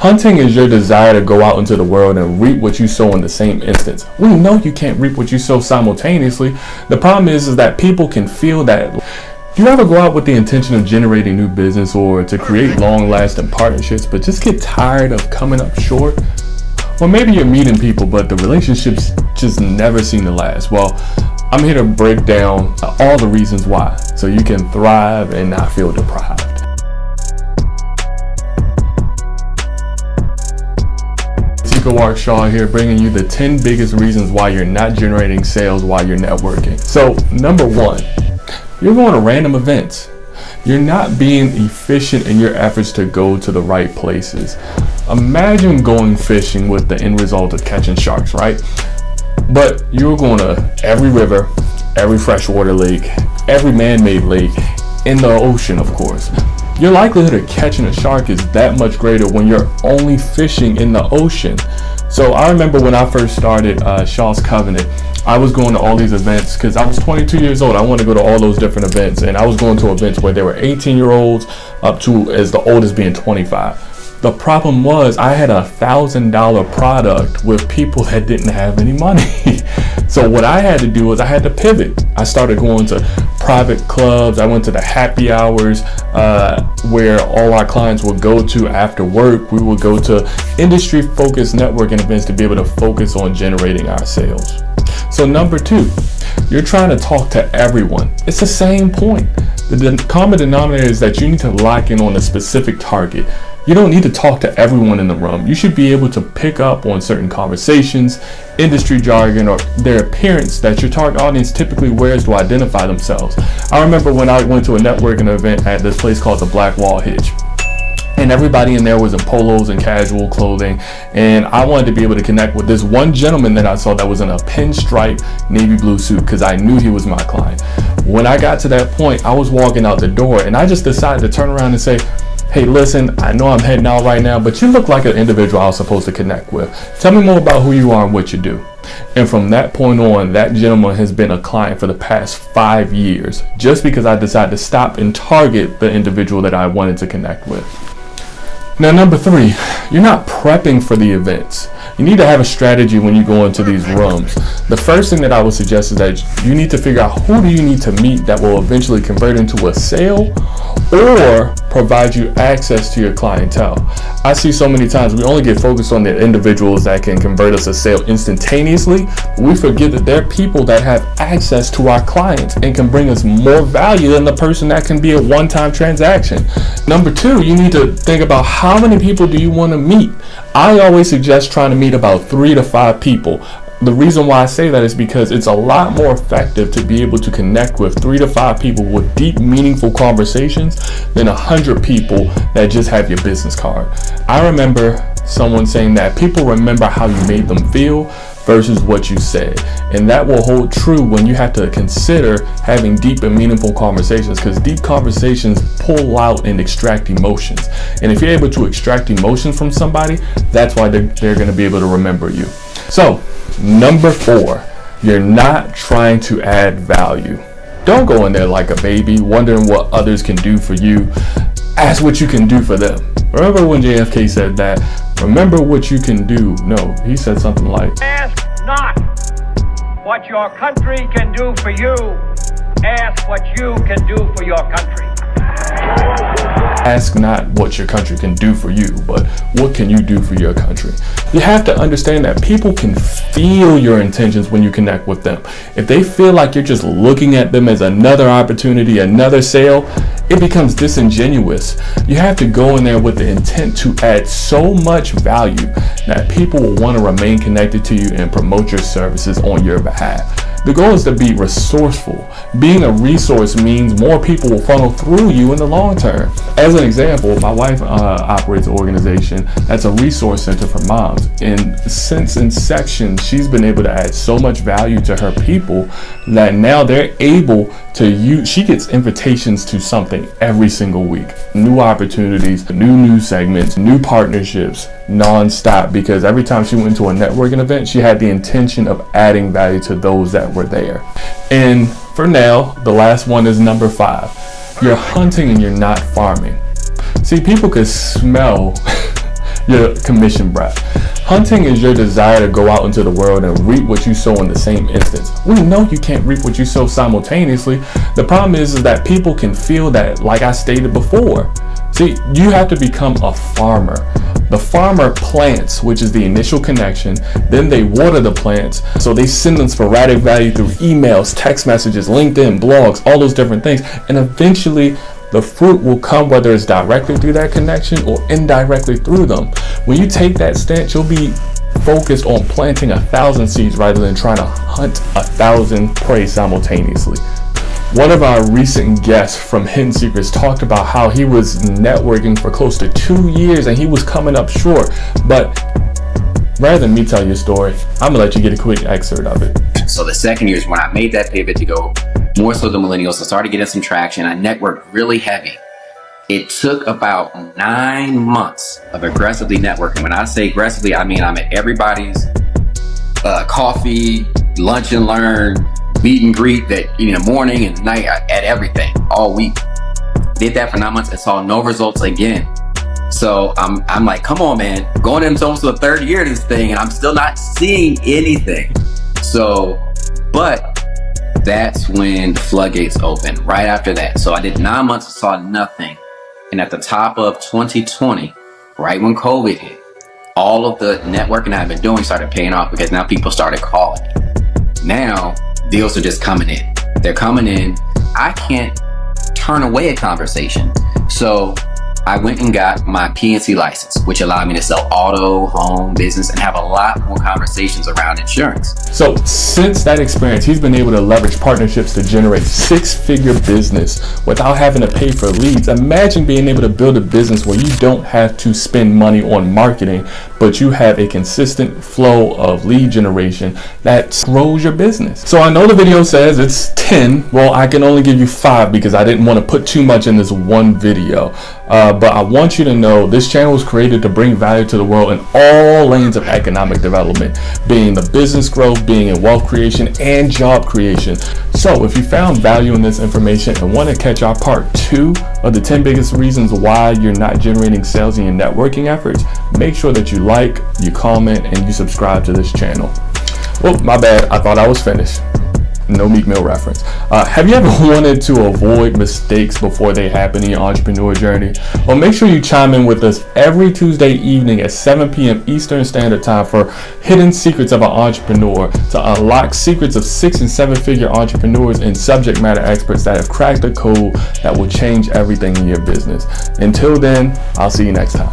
Hunting is your desire to go out into the world and reap what you sow in the same instance. We know you can't reap what you sow simultaneously. The problem is that people can feel that. Do you ever go out with the intention of generating new business or to create long-lasting partnerships, but just get tired of coming up short? Or maybe you're meeting people, but the relationships just never seem to last. Well, I'm here to break down all the reasons why, so you can thrive and not feel deprived. Mark Shaw here, bringing you the 10 biggest reasons why you're not generating sales while you're networking. So number one, you're going to random events. You're not being efficient in your efforts to go to the right places. Imagine going fishing with the end result of catching sharks, right? But you're going to every river, every freshwater lake, every man-made lake, in the ocean, of course. Your likelihood of catching a shark is that much greater when you're only fishing in the ocean. So I remember when I first started Shaw's Covenant, I was going to all these events because I was 22 years old. I wanted to go to all those different events, and I was going to events where there were 18-year-olds up to as the oldest being 25. The problem was I had $1,000 product with people that didn't have any money. So what I had to do was I had to pivot. I started going to private clubs. I went to the happy hours where all our clients would go to after work. We would go to industry-focused networking events to be able to focus on generating our sales. So number two, you're trying to talk to everyone. It's the same point. The common denominator is that you need to lock in on a specific target. You don't need to talk to everyone in the room. You should be able to pick up on certain conversations, industry jargon, or their appearance that your target audience typically wears to identify themselves. I remember when I went to a networking event at this place called the Black Wall Hitch. And everybody in there was in polos and casual clothing. And I wanted to be able to connect with this one gentleman that I saw that was in a pinstripe navy blue suit because I knew he was my client. When I got to that point, I was walking out the door and I just decided to turn around and say, hey, listen, I know I'm heading out right now, but you look like an individual I was supposed to connect with. Tell me more about who you are and what you do. And from that point on, that gentleman has been a client for the past 5 years, just because I decided to stop and target the individual that I wanted to connect with. Now, number three, you're not prepping for the events. You need to have a strategy when you go into these rooms. The first thing that I would suggest is that you need to figure out who do you need to meet that will eventually convert into a sale or provide you access to your clientele. I see so many times we only get focused on the individuals that can convert us a sale instantaneously. We forget that there are people that have access to our clients and can bring us more value than the person that can be a one-time transaction. Number two, you need to think about how many people do you want to meet. I always suggest trying to meet about 3 to 5 people. The reason why I say that is because it's a lot more effective to be able to connect with 3 to 5 people with deep, meaningful conversations than 100 people that just have your business card. I remember someone saying that people remember how you made them feel versus what you said. And that will hold true when you have to consider having deep and meaningful conversations, because deep conversations pull out and extract emotions. And if you're able to extract emotions from somebody, that's why they're going to be able to remember you. So, number 4, you're not trying to add value. Don't go in there like a baby, wondering what others can do for you. Ask what you can do for them. Remember when JFK said that? Remember what you can do. No, he said something like, ask not what your country can do for you. Ask what you can do for your country. Ask not what your country can do for you, but what can you do for your country? You have to understand that people can feel your intentions when you connect with them. If they feel like you're just looking at them as another opportunity, another sale, it becomes disingenuous. You have to go in there with the intent to add so much value that people will want to remain connected to you and promote your services on your behalf. The goal is to be resourceful. Being a resource means more people will funnel through you in the long term. As an example, my wife operates an organization that's a resource center for moms. And since inception, she's been able to add so much value to her people that now they're able to use, she gets invitations to something every single week. New opportunities, new segments, new partnerships, non-stop, because every time she went to a networking event, she had the intention of adding value to those that were there. And for now, the last one is number 5. You're hunting and you're not farming. See, people could smell you're commission brat. Hunting is your desire to go out into the world and reap what you sow in the same instance. We know you can't reap what you sow simultaneously. The problem is that people can feel that, like I stated before. See, you have to become a farmer. The farmer plants, which is the initial connection, then they water the plants, so they send them sporadic value through emails, text messages, LinkedIn, blogs, all those different things, and eventually the fruit will come, whether it's directly through that connection or indirectly through them. When you take that stance, you'll be focused on planting 1,000 seeds rather than trying to hunt 1,000 prey simultaneously. One of our recent guests from Hidden Secrets talked about how he was networking for close to 2 years and he was coming up short. But rather than me tell you a story, I'm gonna let you get a quick excerpt of it. So the second year is when I made that pivot to go more so the millennials. I started getting some traction. I networked really heavy. It took about 9 months of aggressively networking. When I say aggressively, I mean I'm at everybody's coffee, lunch and learn, meet and greet that in the morning and night, at everything all week. Did that for 9 months and saw no results again. So I'm like, come on, man, going into almost the third year of this thing and I'm still not seeing anything. So, but that's when the floodgates opened right after that. So I did 9 months and saw nothing. And at the top of 2020, right when COVID hit, all of the networking I've been doing started paying off because now people started calling me. Now deals are just coming in. They're coming in. I can't turn away a conversation. So I went and got my PNC license, which allowed me to sell auto, home, business, and have a lot more conversations around insurance. So since that experience, he's been able to leverage partnerships to generate 6-figure business without having to pay for leads. Imagine being able to build a business where you don't have to spend money on marketing, but you have a consistent flow of lead generation that grows your business. So I know the video says it's 10. Well, I can only give you 5 because I didn't want to put too much in this one video. But I want you to know this channel was created to bring value to the world in all lanes of economic development, being the business growth, being in wealth creation, and job creation. So if you found value in this information and want to catch our part 2 of the 10 biggest reasons why you're not generating sales in your networking efforts, make sure that you like, you comment, and you subscribe to this channel. Oh, my bad. I thought I was finished. No Meek Mill reference. Have you ever wanted to avoid mistakes before they happen in your entrepreneur journey? Well, make sure you chime in with us every Tuesday evening at 7 p.m. Eastern Standard Time for Hidden Secrets of an Entrepreneur, to unlock secrets of 6- and 7-figure entrepreneurs and subject matter experts that have cracked the code that will change everything in your business. Until then, I'll see you next time.